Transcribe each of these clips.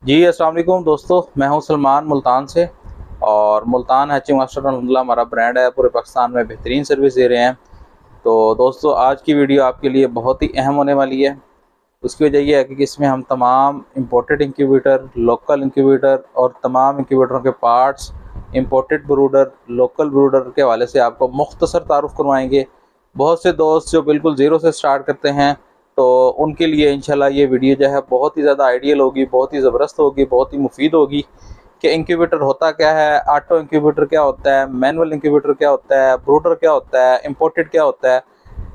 जी अस्सलाम वालेकुम दोस्तों, मैं हूं सलमान मुल्तान से। और मुल्तान हैचिंग मास्टर अल्हम्दुलिल्लाह हमारा ब्रांड है, पूरे पाकिस्तान में बेहतरीन सर्विस दे रहे हैं। तो दोस्तों, आज की वीडियो आपके लिए बहुत ही अहम होने वाली है। उसकी वजह यह है कि इसमें हम तमाम इंपोर्टेड इंक्यूबेटर, लोकल इंक्यूबेटर और तमाम इंक्यूबेटरों के पार्ट्स, इंपोर्टेड ब्रूडर, लोकल ब्रूडर के हवाले से आपको मुख्तसर तारुफ करवाएंगे। बहुत से दोस्त जो बिल्कुल ज़ीरो से स्टार्ट करते हैं, तो उनके लिए इंशाल्लाह ये वीडियो जो है बहुत ही ज़्यादा आइडियल होगी, बहुत ही ज़बरदस्त होगी, बहुत ही मुफीद होगी कि इंक्यूबेटर होता क्या है, ऑटो इंक्यूबेटर क्या होता है, मैनुअल इंक्यूबेटर क्या होता है, ब्रूडर क्या होता है, इंपोर्टेड क्या होता है।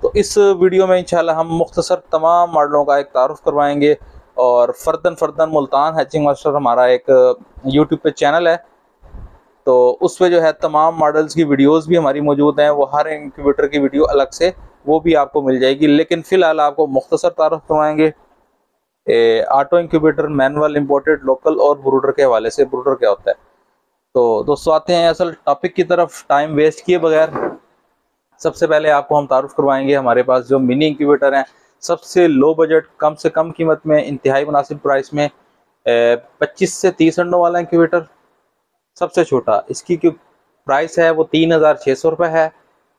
तो इस वीडियो में इंशाल्लाह हम मुख्तसर तमाम मॉडलों का एक तारुफ करवाएंगे। और फ़र्दन फ़र्दन मुल्तान हैचिंग मास्टर हमारा एक यूट्यूब पे चैनल है, तो उस पे जो है तमाम मॉडल्स की वीडियोस भी हमारी मौजूद हैं। वो हर इंक्यूबेटर की वीडियो अलग से वो भी आपको मिल जाएगी, लेकिन फ़िलहाल आपको मुख्तसर तारुफ करवाएंगे auto incubator, manual, imported, local और ब्रूडर के हवाले से। ब्रूडर क्या होता है, तो दोस्तों आते हैं असल टॉपिक की तरफ टाइम वेस्ट किए बगैर। सबसे पहले आपको हम तारुफ करवाएंगे हमारे पास जो मिनी इंक्यूबेटर हैं, सबसे लो बजट, कम से कम कीमत में, इंतहाई मुनासिब प्राइस में। 25 से 30 अंडों वाला इंक्यूबेटर सबसे छोटा, इसकी जो प्राइस है वो 3,600 रुपये है।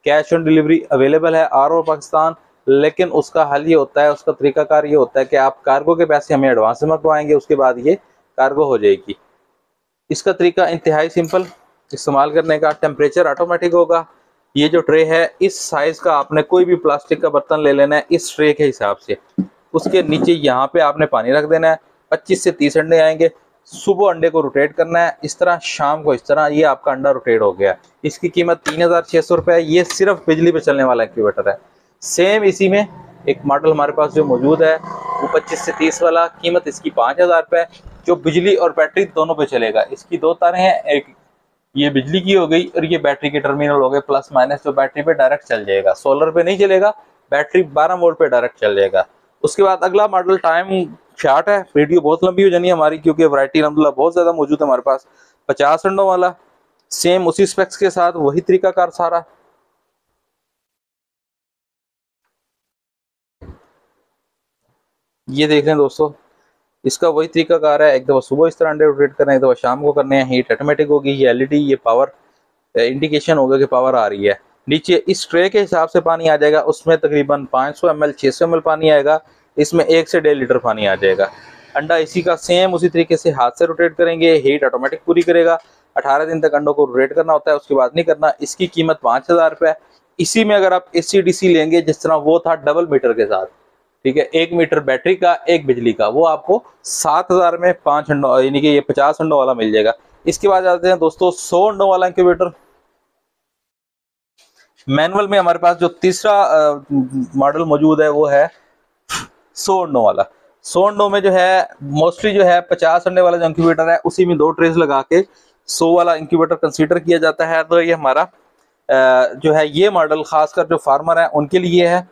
कैश ऑन डिलीवरी अवेलेबल है ऑल ओवर पाकिस्तान। लेकिन उसका हल ये होता है, उसका तरीकाकार ये होता है कि आप कार्गो के पैसे हमें एडवांस में करवाएंगे, उसके बाद ये कार्गो हो जाएगी। इसका तरीका इंतहाई सिंपल इस्तेमाल करने का। टेम्परेचर ऑटोमेटिक होगा। ये जो ट्रे है, इस साइज़ का आपने कोई भी प्लास्टिक का बर्तन ले लेना है इस ट्रे के हिसाब से। उसके नीचे यहाँ पे आपने पानी रख देना है। 25 से 30 अंडे आएंगे। सुबह अंडे को रोटेट करना है इस तरह, शाम को इस तरह। ये आपका अंडा रोटेट हो गया। इसकी कीमत 3,600 रुपये है। ये सिर्फ बिजली पे चलने वाला इंक्यूबेटर है। सेम इसी में एक मॉडल हमारे पास जो मौजूद है वो 25 से 30 वाला, कीमत इसकी 5,000 रुपये, जो बिजली और बैटरी दोनों पे चलेगा। इसकी दो तारें हैं, एक ये बिजली की हो गई और ये बैटरी के टर्मिनल हो गए प्लस माइनस, जो बैटरी पे डायरेक्ट चल जाएगा, सोलर पे नहीं चलेगा, बैटरी 12 वोल्ट पे डायरेक्ट चल जाएगा। उसके बाद अगला मॉडल, टाइम शार्ट है, वीडियो बहुत लंबी हो जानी है हमारी, क्योंकि वैरायटी अलहमदुलिल्लाह बहुत ज्यादा मौजूद है हमारे पास। 50 अंडों वाला, सेम उसी स्पेक्स के साथ, वही तरीकाकार सारा। ये देख लें दोस्तों, इसका वही तरीकाकार है। एक दफ़ा सुबह इस तरह अंडे रोटेट करना है, एक दफ़ा शाम को करने हैं। हीट ऑटोमेटिक होगी। ये एलईडी, ये पावर इंडिकेशन होगा कि पावर आ रही है। नीचे इस ट्रे के हिसाब से पानी आ जाएगा, उसमें तकरीबन 500 ml 600 ml पानी आएगा। इसमें 1 से 1.5 लीटर पानी आ जाएगा। अंडा इसी का सेम उसी तरीके से हाथ से रोटेट करेंगे, हीट ऑटोमेटिक पूरी करेगा। 18 दिन तक अंडों को रोटेट करना होता है, उसके बाद नहीं करना। इसकी कीमत 5,000 रुपये। इसी में अगर आप AC/DC लेंगे, जिस तरह वो था डबल मीटर के साथ, ठीक है, 1 मीटर बैटरी का, 1 बिजली का, वो आपको 7,000 में 5 अंडों, यानी कि ये 50 अंडों वाला मिल जाएगा। इसके बाद आते हैं दोस्तों 100 अंडों वाला इंक्यूबेटर। मैनुअल में हमारे पास जो तीसरा मॉडल मौजूद है वो है 100 अंडों वाला। 100 अंडों में जो है मोस्टली जो है 50 अंडे वाला जो इंक्यूबेटर है, उसी में 2 ट्रेस लगा के 100 वाला इंक्यूबेटर कंसीडर किया जाता है। तो ये हमारा जो है ये मॉडल खासकर जो फार्मर है उनके लिए है।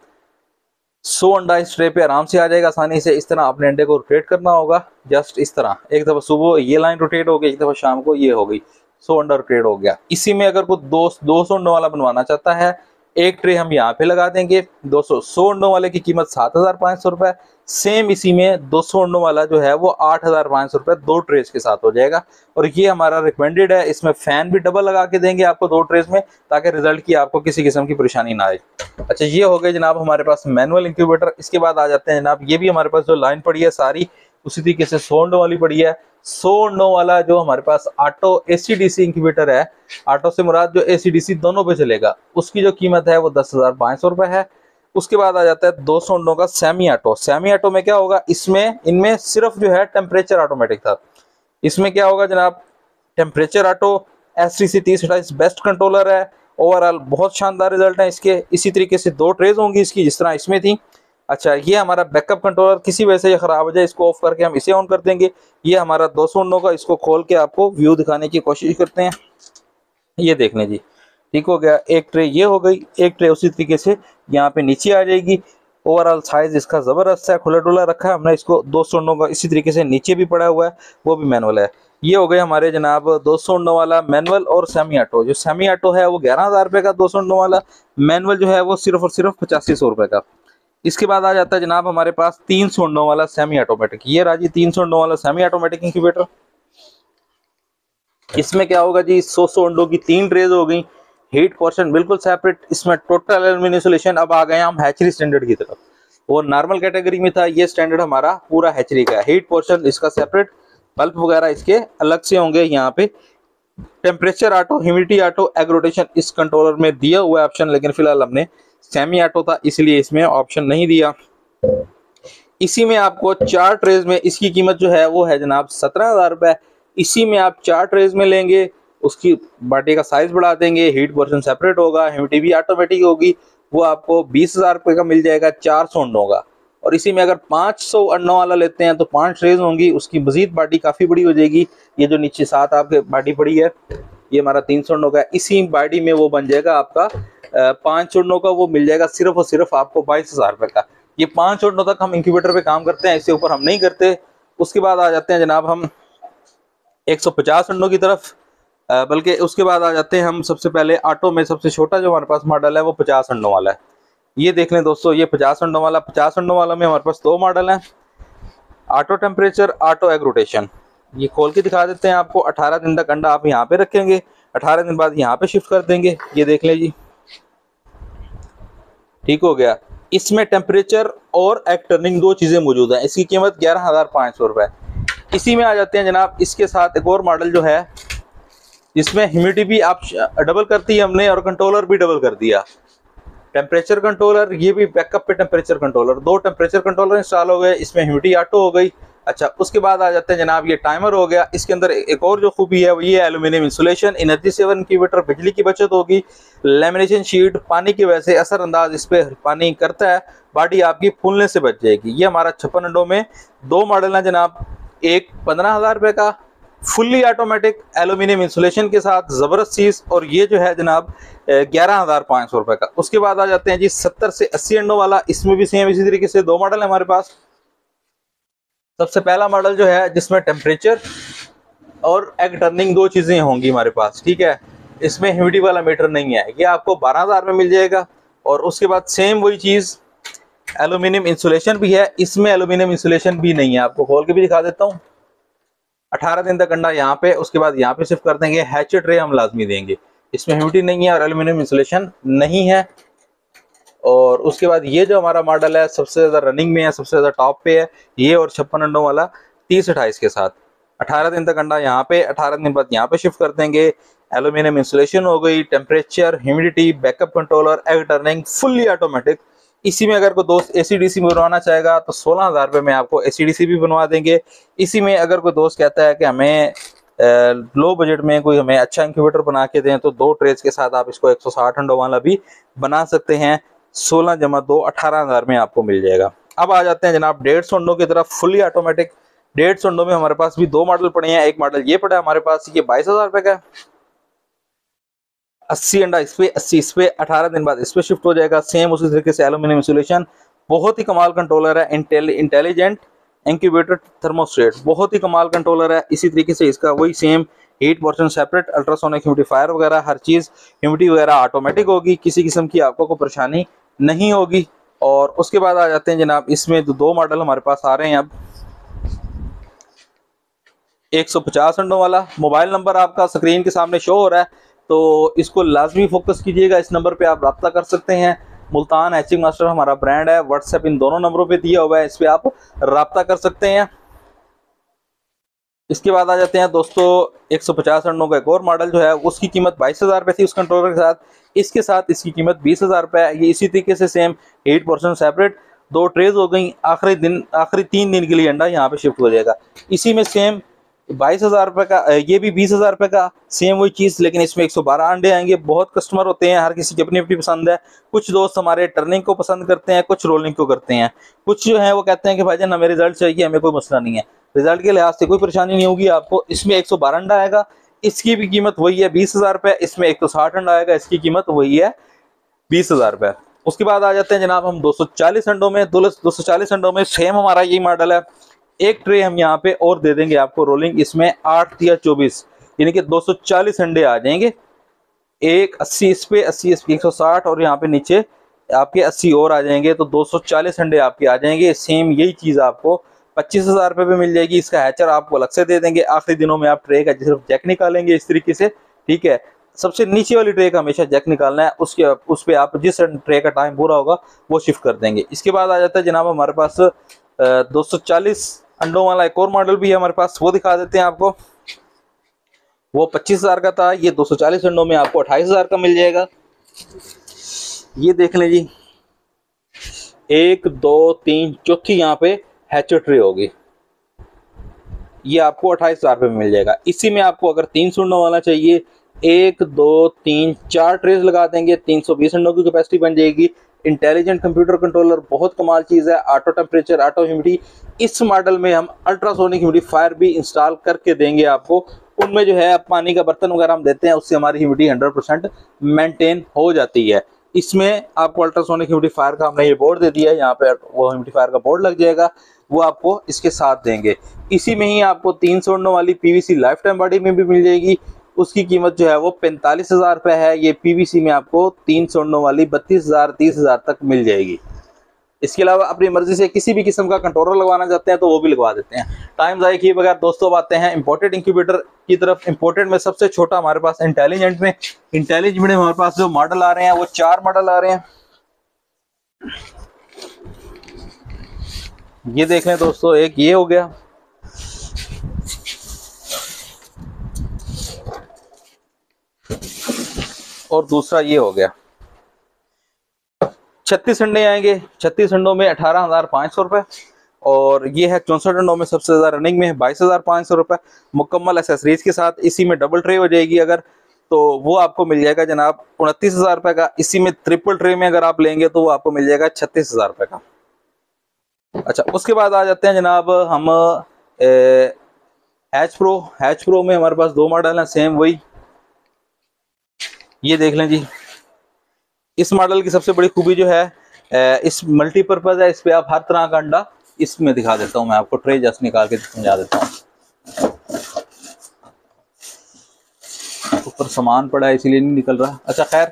100 अंडा इस ट्रे पे आराम से आ जाएगा आसानी से। इस तरह अपने अंडे को रोटेट करना होगा, जस्ट इस तरह। एक दफा सुबह ये लाइन रोटेट हो गई, एक दफा शाम को ये हो गई, 100 अंडा रोटेट हो गया। इसी में अगर कोई 200 अंडों वाला बनवाना चाहता है, एक ट्रे हम यहाँ पे लगा देंगे 200। 100 अंडों वाले की कीमत 7,500 रुपये। सेम इसी में 200 अंडों वाला जो है वो 8,500 रुपये 2 ट्रेस के साथ हो जाएगा। और ये हमारा रिकमेंडेड है। इसमें फैन भी डबल लगा के देंगे आपको 2 ट्रेस में, ताकि रिजल्ट की आपको किसी किस्म की परेशानी ना आए। अच्छा, ये हो गए जनाब हमारे पास मैनुअल इंक्यूबेटर। इसके बाद आ जाते हैं जनाब, ये भी हमारे पास जो लाइन पड़ी है सारी उसी तरीके से 100 अंडों वाली पड़ी है। 100 अंडों वाला जो हमारे पास ऑटो AC/DC इंक्यूबेटर है, ऑटो से मुराद जो AC/DC दोनों पे चलेगा, उसकी जो कीमत है वो 10,500 रुपये है। उसके बाद आ जाता है 200 अंडों का सेमी ऑटो। सेमी ऑटो में क्या होगा, इसमें इनमें सिर्फ जो है टेम्परेचर ऑटोमेटिक था। इसमें क्या होगा जनाब, temperature auto, STC 3028 best controller है। ओवरऑल बहुत शानदार रिजल्ट है इसके। इसी तरीके से 2 ट्रेज होंगी इसकी, जिस तरह इसमें थी। अच्छा, ये हमारा बैकअप कंट्रोलर, किसी वजह से ये खराब हो जाए, इसको ऑफ करके हम इसे ऑन कर देंगे। ये हमारा 200 अंडों का, इसको खोल के आपको व्यू दिखाने की कोशिश करते हैं। ये देख लें जी, ठीक हो गया। एक ट्रे ये हो गई, एक ट्रे उसी तरीके से यहाँ पे नीचे आ जाएगी। ओवरऑल साइज इसका जबरदस्त है, खुला डुला रखा है हमने इसको। 200 अंडों का इसी तरीके से नीचे भी पड़ा हुआ है, वो भी मैनुअल है। ये हो गए हमारे जनाब 200 अंडों वाला मैनुअल और सेमी ऑटो। जो सेमी ऑटो है वो 11,000 रुपये का, 200 अंडों वाला मैनुअल जो है वो सिर्फ और सिर्फ 8500 रुपये का। इसके बाद आ जाता है जनाब हमारे पास 300 अंडों वाला सेमी ऑटोमेटिक। ये रहा जी 300 अंडों वाला सेमी ऑटोमेटिक इंक्यूबेटर। इसमें क्या होगा जी, 100 अंडों की 3 ट्रेज हो गई, हीट पोर्शन बिल्कुल सेपरेट। इसमें टोटल एल्यूमिनियम इंसुलेशन। अब आ गए हम हैचरी स्टैंडर्ड की तरफ। वो नॉर्मल कैटेगरी में था, ये स्टैंडर्ड हमारा पूरा हैचरी का है। हीट पोर्शन इसका सेपरेट, बल्ब वगैरह इसके अलग से होंगे। यहाँ पे temperature auto, humidity auto, egg rotation इस कंट्रोलर में दिया हुआ है ऑप्शन, लेकिन फिलहाल हमने सेमी ऑटो था इसलिए इसमें ऑप्शन नहीं दिया। इसी में आपको 4 ट्रेज में इसकी कीमत जो है वो है जनाब 17,000 रुपए। इसी में आप 4 ट्रेज में लेंगे, उसकी बाटी का साइज बढ़ा देंगे, हीट पोर्शन सेपरेट होगा, ह्यूमिडिटी भी ऑटोमेटिक होगी, वो आपको 20,000 रुपए का मिल जाएगा 400 अंडों का। और इसी में अगर 500 अंडों वाला लेते हैं तो 5 ट्रेज होंगी, उसकी मजीद बाटी काफी बड़ी हो जाएगी। ये जो नीचे 7 आपके बाटी पड़ी है ये हमारा 300 अंडों का है। इसी बाटी में वो बन जाएगा आपका 5 अंडों का, वो मिल जाएगा सिर्फ और सिर्फ आपको 22,000 रुपए का। ये 5 अंडों तक हम इंक्यूबेटर पे काम करते हैं, इससे ऊपर हम नहीं करते। उसके बाद आ जाते हैं जनाब हम 150 अंडों की तरफ, बल्कि उसके बाद आ जाते हैं हम सबसे पहले ऑटो में सबसे छोटा जो हमारे पास मॉडल है वो 50 अंडों वाला है। ये देख लें दोस्तों, ये 50 अंडों वाला। 50 अंडों वाला में हमारे पास 2 मॉडल हैं, auto temperature, auto egg rotation. ये खोल के दिखा देते हैं आपको। 18 दिन तक अंडा आप यहाँ पे रखेंगे, 18 दिन बाद यहाँ पे शिफ्ट कर देंगे। ये देख लें जी, ठीक हो गया। इसमें टेम्परेचर और एग टर्निंग 2 चीजें मौजूद हैं। इसकी कीमत 11,500 रुपए। इसी में आ जाते हैं जनाब इसके साथ एक और मॉडल जो है, इसमें ह्यूमिडिटी भी आप डबल करती है हमने और कंट्रोलर भी डबल कर दिया। टेम्परेचर कंट्रोलर, ये भी बैकअप पे temperature controller, 2 temperature controller install हो गए। इसमें ह्यूमिडिटी ऑटो हो गई। अच्छा, उसके बाद आ जाते हैं जनाब ये टाइमर हो गया। इसके अंदर एक और जो खूबी है वो ये aluminium insulation, energy saver incubator, बिजली की बचत होगी। लेमिनेशन शीट पानी की वजह से असरअंदाज इस पे पानी करता है, बॉडी आपकी फूलने से बच जाएगी। ये हमारा 56 अंडों में 2 मॉडल है जनाब। एक 15,000 रुपए का फुल्ली ऑटोमेटिक एल्यूमिनियम इंसुलेशन के साथ जबरदस्त चीज, और ये जो है जनाब 11,500 रुपए का। उसके बाद आ जाते हैं जी 70 से 80 अंडों वाला। इसमें भी सेम इसी तरीके से 2 मॉडल है हमारे पास। सबसे पहला मॉडल जो है जिसमें टेम्परेचर और एग टर्निंग 2 चीजें होंगी हमारे पास, ठीक है। इसमें ह्यूमिडिटी वाला मीटर नहीं है, ये आपको 12,000 में मिल जाएगा। और उसके बाद सेम वही चीज एल्यूमिनियम इंसुलेशन भी है, इसमें एल्यूमिनियम इंसुलेशन भी नहीं है। आपको खोल के भी दिखा देता हूँ। 18 दिन तक अंडा यहाँ पे, उसके बाद यहाँ पे शिफ्ट कर देंगे। हैचेड ट्रे हम लाजमी देंगे, इसमें ह्यूमिडिटी नहीं है और एल्यूमिनियम इंसुलेशन नहीं है। और उसके बाद ये जो हमारा मॉडल है सबसे ज्यादा रनिंग में है, सबसे ज्यादा टॉप पे है ये, और 56 अंडों वाला 30-28 के साथ। 18 दिन तक अंडा यहाँ पे, 18 दिन बाद यहाँ पे शिफ्ट कर देंगे। एल्यूमिनियम इंसुलेशन हो गई, temperature, humidity, backup controller, egg turning, fully automatic. इसी में अगर कोई दोस्त एसीडीसी बनवाना चाहेगा तो 16,000 रुपये में आपको एसीडीसी भी बनवा देंगे। इसी में अगर कोई दोस्त कहता है कि हमें लो बजट में कोई हमें अच्छा इंक्यूबेटर बना के दें तो 2 ट्रेज के साथ आप इसको 160 अंडों वाला भी बना सकते हैं। 16 + 2 18,000 में आपको मिल जाएगा। अब आ जाते हैं जनाब 150 अंडों की तरफ, फुल्ली ऑटोमेटिक। 150 अंडों में हमारे पास भी 2 मॉडल पड़े हैं। एक मॉडल ये पड़ा है हमारे पास, ये 22,000 रुपए का है। 80 अंडा इस पे, 80 इस पे, 18 दिन बाद इस पे शिफ्ट हो जाएगा। सेम उसी तरीके से एल्यूमिनियम इंसुलेशन। बहुत ही कमाल कंट्रोलर है, इंटेलिजेंट इंक्यूबेटर थर्मोस्टेट, बहुत ही कमाल कंट्रोलर है। इसी तरीके से इसका वही same heat portion separate, ultrasonic humidifier वगैरह हर चीज, ह्यूमिडिटी वगैरह ऑटोमेटिक होगी, किसी किस्म की आपको कोई परेशानी नहीं होगी। और उसके बाद आ जाते हैं जनाब इसमें 2 मॉडल हमारे पास आ रहे हैं अब। 150 अंडों वाला, मोबाइल नंबर आपका स्क्रीन के सामने शो हो रहा है तो इसको लाजमी फोकस कीजिएगा। इस नंबर पे आप रब्ता कर सकते हैं। मुल्तान हैचिंग मास्टर हमारा ब्रांड है, व्हाट्सएप इन दोनों नंबरों पे दिया हुआ है, इस पे आप रब्ता कर सकते हैं। इसके बाद आ जाते हैं दोस्तों 150 अंडों का एक और मॉडल जो है, उसकी कीमत 22,000 रुपये थी उस कंट्रोलर के साथ। इसके साथ इसकी कीमत 20,000 रुपये है। ये इसी तरीके से same heat portion separate, 2 trays हो गई। आखिरी 3 दिन के लिए अंडा यहाँ पे शिफ्ट हो जाएगा। इसी में सेम 22,000 रुपये का, ये भी 20,000 रुपये का, सेम वही चीज़, लेकिन इसमें 112 अंडे आएंगे। बहुत कस्टमर होते हैं, हर किसी की अपनी अपनी पसंद है। कुछ दोस्त हमारे टर्निंग को पसंद करते हैं, कुछ रोलिंग को करते हैं, कुछ जो है वो कहते हैं कि भाईजान हमें रिजल्ट चाहिए, हमें कोई मसला नहीं है, रिजल्ट के लिहाज से कोई परेशानी नहीं होगी आपको। इसमें 112 अंडा आएगा, इसकी भी कीमत वही है 20,000 रुपये। इसमें 160 अंडा आएगा, इसकी कीमत वही है 20,000 रुपये। उसके बाद आ जाते हैं जनाब हम 240 अंडों में। 240 अंडों में सेम हमारा यही मॉडल है। एक ट्रे हम यहाँ पे और दे देंगे आपको रोलिंग, इसमें 8 या 24 यानी कि 240 अंडे आ जाएंगे। एक 80 इस पे, 80 इस पे, 160 और यहाँ पे नीचे आपके 80 और आ जाएंगे, तो 240 अंडे आपके आ जाएंगे। सेम यही चीज़ आपको 25,000 रुपये में मिल जाएगी। इसका हैचर आपको अलग से दे देंगे। आखिरी दिनों में आप ट्रे का सिर्फ जैक निकालेंगे इस तरीके से, ठीक है। सबसे नीचे वाली ट्रे का हमेशा जैक निकालना है, उस पर आप जिस ट्रे का टाइम पूरा होगा वो शिफ्ट कर देंगे। इसके बाद आ जाता है जनाब हमारे पास 240 अंडों वाला एक और मॉडल भी है हमारे पास, वो दिखा देते हैं आपको। वो 25,000 का था, ये 240 अंडों में आपको 28,000 का मिल जाएगा। ये देख लें जी, 1 2 3 चौथी यहाँ पे हैचर ट्रे होगी, ये आपको 28,000 रुपये में मिल जाएगा। इसी में आपको अगर 300 अंडों वाला चाहिए, 1 2 3 4 ट्रेज लगा देंगे, 320 अंडों की कैपेसिटी बन जाएगी। इंटेलिजेंट कंप्यूटर कंट्रोलर बहुत कमाल चीज़ है, ऑटो टेम्परेचर, ऑटो ह्यूमिडिटी। इस मॉडल में हम अल्ट्रासोनिक ह्यूमिडिफायर भी इंस्टॉल करके देंगे आपको। उनमें जो है पानी का बर्तन वगैरह हम देते हैं, उससे हमारी ह्यूमिडिटी 100% मेंटेन हो जाती है। इसमें आपको अल्ट्रासोनिक ह्यूमिडिफायर का हमने ये बोर्ड दे दिया है, यहाँ पे वो ह्यूमिडिफायर का बोर्ड लग जाएगा, वो आपको इसके साथ देंगे। इसी में ही आपको 300 अंडों वाली पीवीसी लाइफ टाइम बॉडी में भी मिल जाएगी। उसकी कीमत जो है वो 45,000 रुपये है। ये पीवीसी में आपको 300 अंडों वाली 32,000 30,000 तक मिल जाएगी। इसके अलावा अपनी मर्जी से किसी भी किस्म का कंट्रोलर लगवाना चाहते हैं तो वो भी लगवा देते हैं। टाइम ज़ाया किए बगैर दोस्तों आते हैं इंपोर्टेड इंक्यूबेटर की तरफ। इंपोर्टेड में सबसे छोटा हमारे पास इंटेलिजेंट में हमारे पास जो मॉडल आ रहे हैं वो 4 मॉडल आ रहे हैं। ये देख लें दोस्तों, एक ये हो गया, और दूसरा ये हो गया। 36 अंडे आएंगे, 36 अंडों में 18,500 रुपये, और ये है 64 अंडों में सबसे ज़्यादा रनिंग में 22,500 रुपये मुकम्मल एसेसरीज के साथ। इसी में डबल ट्रे हो जाएगी अगर, तो वो आपको मिल जाएगा जनाब 29,000 रुपये का। इसी में ट्रिपल ट्रे में अगर आप लेंगे तो वो आपको मिल जाएगा 36,000 रुपये का। अच्छा, उसके बाद आ जाते हैं जनाब हम हैच प्रो में हमारे पास 2 मॉडल हैं, सेम वही। ये देख लें जी, इस मॉडल की सबसे बड़ी खूबी जो है इस मल्टीपर्पज़ है, इस पे आप हर तरह का अंडा, इसमें दिखा देता हूँ मैं आपको, ट्रे जस्ट निकाल के समझा देता हूँ। ऊपर सामान पड़ा है इसीलिए नहीं निकल रहा। अच्छा खैर,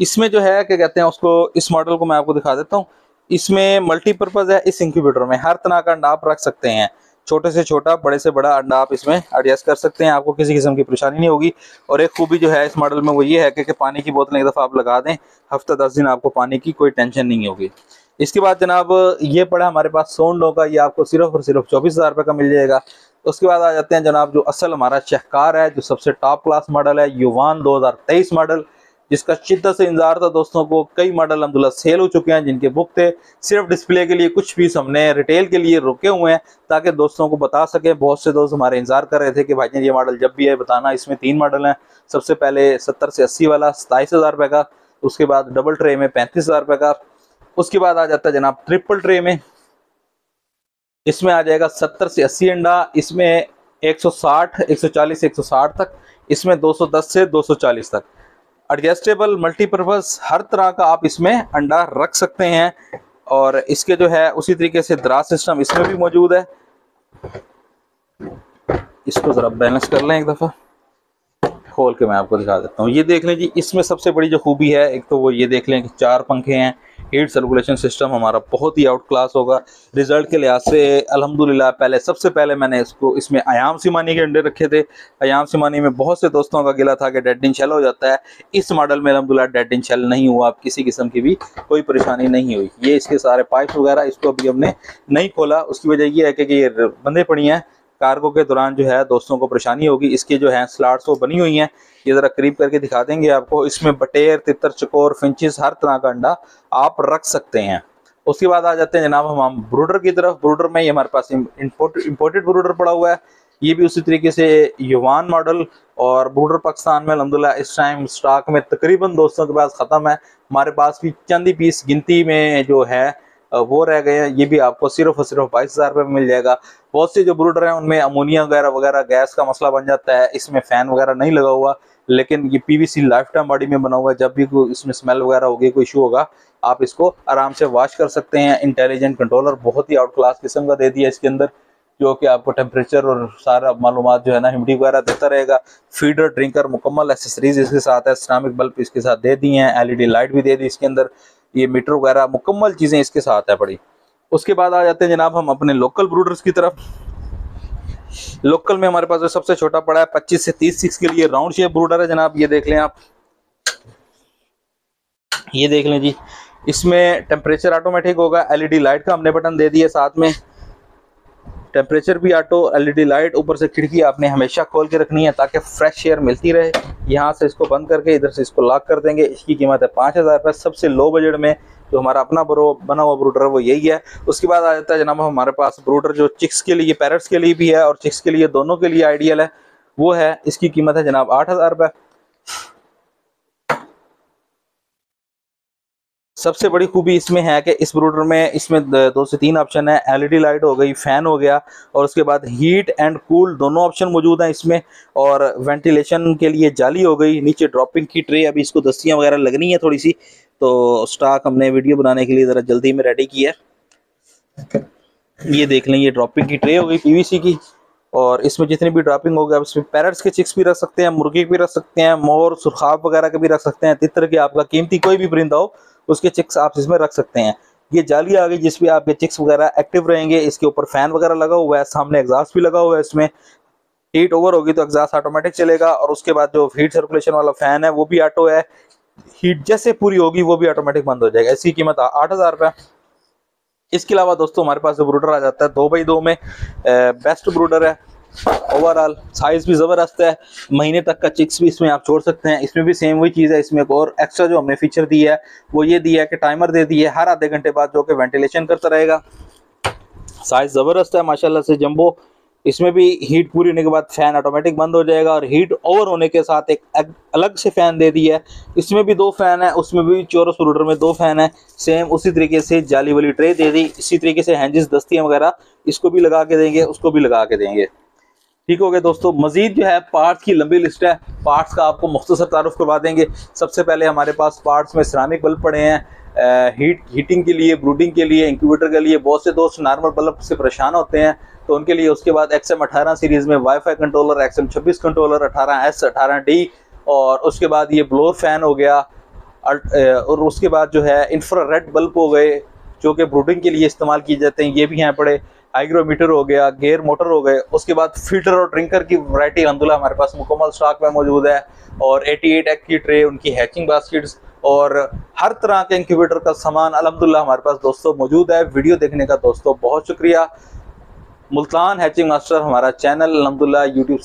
इसमें जो है क्या कहते हैं उसको, इस मॉडल को मैं आपको दिखा देता हूँ। इसमें मल्टीपर्पज़ है, इस इंक्यूबेटर में हर तरह का अंडा आप रख सकते हैं, छोटे से छोटा बड़े से बड़ा अंडा आप इसमें एडजस्ट कर सकते हैं, आपको किसी किस्म की परेशानी नहीं होगी। और एक खूबी जो है इस मॉडल में वो ये है कि पानी की बोतल एक दफ़ा आप लगा दें, हफ्ता 10 दिन आपको पानी की कोई टेंशन नहीं होगी। इसके बाद जनाब ये पड़ा हमारे पास 100 अंडों का, ये आपको सिर्फ और सिर्फ 24,000 रुपये का मिल जाएगा। उसके बाद आ जाते हैं जनाब जो असल हमारा शहकार है, जो सबसे टॉप क्लास मॉडल है, युवान 2023 मॉडल, जिसका शिद्दत से इंतजार था दोस्तों को। कई मॉडल अल्हम्दुलिल्लाह सेल हो चुके हैं जिनके बुक थे, सिर्फ डिस्प्ले के लिए कुछ पीस हमने रिटेल के लिए रुके हुए हैं ताकि दोस्तों को बता सके। बहुत से दोस्त हमारे इंतजार कर रहे थे कि भाईजान ये मॉडल जब भी है बताना। इसमें 3 मॉडल हैं। सबसे पहले 70 से 80 वाला 27,000 रुपये का, उसके बाद डबल ट्रे में 35,000 रुपये का, उसके बाद आ जाता है जनाब ट्रिपल ट्रे में, इसमें आ जाएगा 70 से 80 अंडा, इसमें 160 140 160 तक, इसमें 210 से 240 तक। एडजस्टेबल मल्टीपर्पज़ हर तरह का आप इसमें अंडा रख सकते हैं। और इसके जो है उसी तरीके से दराज सिस्टम इसमें भी मौजूद है। इसको ज़रा बैलेंस कर लें एक दफ़ा, खोल के मैं आपको दिखा देता हूँ। ये देख लें जी, इसमें सबसे बड़ी जो खूबी है, एक तो वो ये देख लें कि 4 पंखे हैं, हीट सर्कुलेशन सिस्टम हमारा बहुत ही आउट क्लास होगा। रिजल्ट के लिहाज से अल्हम्दुलिल्लाह सबसे पहले मैंने इसमें अयाम सिमानी के अंडे रखे थे। अयाम सिमानी में बहुत से दोस्तों का गिला था कि डेड इन शेल हो जाता है। इस मॉडल में अल्हम्दुलिल्लाह डेड इन शेल नहीं हुआ, किसी किस्म की भी कोई परेशानी नहीं हुई। ये इसके सारे पाइप वगैरह, इसको अभी हमने नहीं खोला, उसकी वजह ये है कि ये बंदे पड़ी हैं, कार्गो के दौरान जो है दोस्तों को परेशानी होगी। इसके जो है स्लॉट्स वो बनी हुई हैं, ये ज़रा करीब करके दिखा देंगे आपको। इसमें बटेर, तितर, चकोर, फिंचिस हर तरह का अंडा आप रख सकते हैं। उसके बाद आ जाते हैं जनाब हम ब्रूडर की तरफ। ब्रूडर में ये हमारे पास इम्पोर्टेड ब्रूडर पड़ा हुआ है, ये भी उसी तरीके से युवान मॉडल। और ब्रूडर पाकिस्तान में अल्हम्दुलिल्लाह इस टाइम स्टॉक में तकरीबन दोस्तों के पास ख़त्म है। हमारे पास भी चंद ही पीस गिनती में जो है वो रह गए हैं। ये भी आपको सिर्फ और सिर्फ 22,000 रुपये में मिल जाएगा। बहुत से जो ब्रूडर हैं उनमें अमोनिया वगैरह गैस का मसला बन जाता है। इसमें फ़ैन वगैरह नहीं लगा हुआ, लेकिन ये पीवीसी लाइफ टाइम बॉडी में बना हुआ है। जब भी कोई इसमें स्मेल वगैरह होगी, कोई इशू होगा, आप इसको आराम से वॉश कर सकते हैं। इंटेलिजेंट कंट्रोलर बहुत ही आउट क्लास किस्म का दे दिया इसके अंदर, जो कि आपको टेम्परेचर और सारा मालूमात जो है ना ह्यूमिडिटी वगैरह देता रहेगा। फीडर, ड्रिंकर, मुकम्मल एसेसरीज इसके साथ है। सिरामिक बल्ब इसके साथ दे दिए हैं, एलईडी लाइट भी दे दी इसके अंदर। ये मीटर वगैरह मुकम्मल चीज़ें इसके साथ है पड़ी। उसके बाद आ जाते हैं जनाब हम अपने लोकल ब्रूडर्स की तरफ। लोकल में हमारे पास जो सबसे छोटा पड़ा है 25 से 30 सिक्स के लिए राउंड शेप ब्रूडर है जनाब। ये देख लें आप, ये देख लें जी। इसमें टेम्परेचर ऑटोमेटिक होगा, एलईडी लाइट का हमने बटन दे दिया, साथ में टेम्परेचर भी ऑटो, एलईडी लाइट। ऊपर से खिड़की आपने हमेशा खोल के रखनी है ताकि फ्रेश एयर मिलती रहे। यहाँ से इसको बंद करके इधर से इसको लॉक कर देंगे। इसकी कीमत है 5000 रुपये। सबसे लो बजट में जो हमारा अपना बना हुआ ब्रूडर है वो यही है। उसके बाद आ जाता है जनाब हमारे पास ब्रूडर जो चिक्स के लिए, पैरट्स के लिए भी है और चिक्स के लिए, दोनों के लिए आइडियल है, वो है। इसकी कीमत है जनाब 8000 रुपये। सबसे बड़ी खूबी इसमें है कि इस ब्रूडर में इसमें 2 से 3 ऑप्शन है। एलईडी लाइट हो गई, फैन हो गया, और उसके बाद हीट एंड कूल दोनों ऑप्शन मौजूद हैं इसमें। और वेंटिलेशन के लिए जाली हो गई। नीचे ड्रॉपिंग की ट्रे, अभी इसको दस्तियाँ वगैरह लगनी है थोड़ी सी, तो स्टॉक हमने वीडियो बनाने के लिए ज़रा जल्दी में रेडी किया है। ये देख लें, ये ड्रॉपिंग की ट्रे हो गई पीवीसी की, और इसमें जितनी भी ड्रॉपिंग होगी आप इसमें पैरट्स के चिक्स भी रख सकते हैं, मुर्गी भी रख सकते हैं, मोर, सुरखाब वगैरह के भी रख सकते हैं। तितर के, आपका कीमती कोई भी परिंदा हो उसके चिक्स आप इसमें रख सकते हैं। ये जाली आ गई जिसमें आपके चिक्स वगैरह एक्टिव रहेंगे। इसके ऊपर फैन वगैरह लगा हुआ है, सामने एग्जॉस्ट भी लगा हुआ है। इसमें हीट ओवर होगी तो एग्जॉस्ट ऑटोमेटिक चलेगा, और उसके बाद जो हीट सर्कुलेशन वाला फैन है वो भी ऑटो है। हीट जैसे पूरी होगी वो भी ऑटोमेटिक बंद हो जाएगा। इसकी कीमत 8000 रुपये। इसके अलावा दोस्तों हमारे पास जो ब्रूडर आ जाता है 2x2 में, बेस्ट ब्रूडर है। ओवरऑल साइज भी ज़बरदस्त है, महीने तक का चिक्स भी इसमें आप छोड़ सकते हैं। इसमें भी सेम वही चीज़ है। इसमें एक और एक्स्ट्रा जो हमने फीचर दी है वो ये दिया है कि टाइमर दे दी है हर आधे घंटे बाद, जो कि वेंटिलेशन करता रहेगा। साइज ज़बरदस्त है माशाल्लाह से, जंबो। इसमें भी हीट पूरी होने के बाद फैन ऑटोमेटिक बंद हो जाएगा, और हीट ओवर होने के साथ एक अलग से फैन दे दिया है। इसमें भी 2 फैन है, उसमें भी चोरस ब्रूडर में 2 फैन है। सेम उसी तरीके से जाली वाली ट्रे दे दी। इसी तरीके से हैंजिस, दस्तियाँ वगैरह इसको भी लगा के देंगे, उसको भी लगा के देंगे। ठीक हो गया दोस्तों। मजीद जो है पार्ट्स की लंबी लिस्ट है, पार्ट्स का आपको मुख्तसर तारुफ करवा देंगे। सबसे पहले हमारे पास पार्ट्स में सिरामिक बल्ब पड़े हैं, हीटिंग के लिए, ब्रूडिंग के लिए, इंक्यूबेटर के लिए। बहुत से दोस्त नॉर्मल बल्ब से परेशान होते हैं तो उनके लिए उसके बाद XM18 सीरीज़ में wifi controller, XM26 controller, 18S, 18D, और उसके बाद ये ब्लोअर फैन हो गया, और उसके बाद जो है इंफ्रारेड बल्ब हो गए जो कि ब्रूडिंग के लिए इस्तेमाल किए जाते हैं, ये भी हैं पड़े। हाइग्रोमीटर हो गया, गेयर मोटर हो गए। उसके बाद फिल्टर और ड्रिंकर की वैरायटी अल्हम्दुलिल्लाह हमारे पास मुकम्मल स्टॉक में मौजूद है, और 88 एग की ट्रे, उनकी हैचिंग बास्केट्स, और हर तरह के इंक्यूबेटर का सामान अल्हम्दुलिल्लाह हमारे पास दोस्तों मौजूद है। वीडियो देखने का दोस्तों बहुत शुक्रिया। मुल्तान हैचिंग मास्टर हमारा चैनल अल्हम्दुलिल्लाह यूट्यूब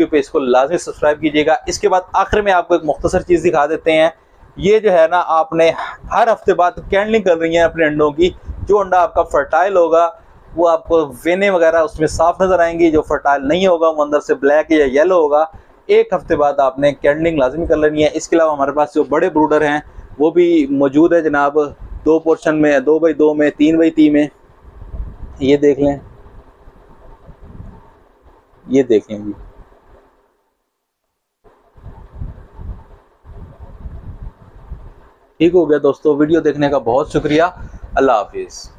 पे इसको लाजमी सब्सक्राइब कीजिएगा। इसके बाद आखिर में आपको एक मुख्तसर चीज़ दिखा देते हैं। ये जो है ना, आपने हर हफ्ते बाद कैंडलिंग कर रही है अपने अंडों की। जो अंडा आपका फर्टाइल होगा वो आपको वेने वगैरह उसमें साफ नजर आएंगी, जो फर्टाइल नहीं होगा वो अंदर से ब्लैक या येलो होगा। एक हफ्ते बाद आपने कैंडलिंग लाजमी कर लेनी है। इसके अलावा हमारे पास जो बड़े ब्रूडर हैं वो भी मौजूद है जनाब, 2 पोर्शन में, 2x2 में, 3x3 में। ये देख लें, ये देखें जी। ठीक हो गया दोस्तों, वीडियो देखने का बहुत शुक्रिया। अल्लाह हाफिज़।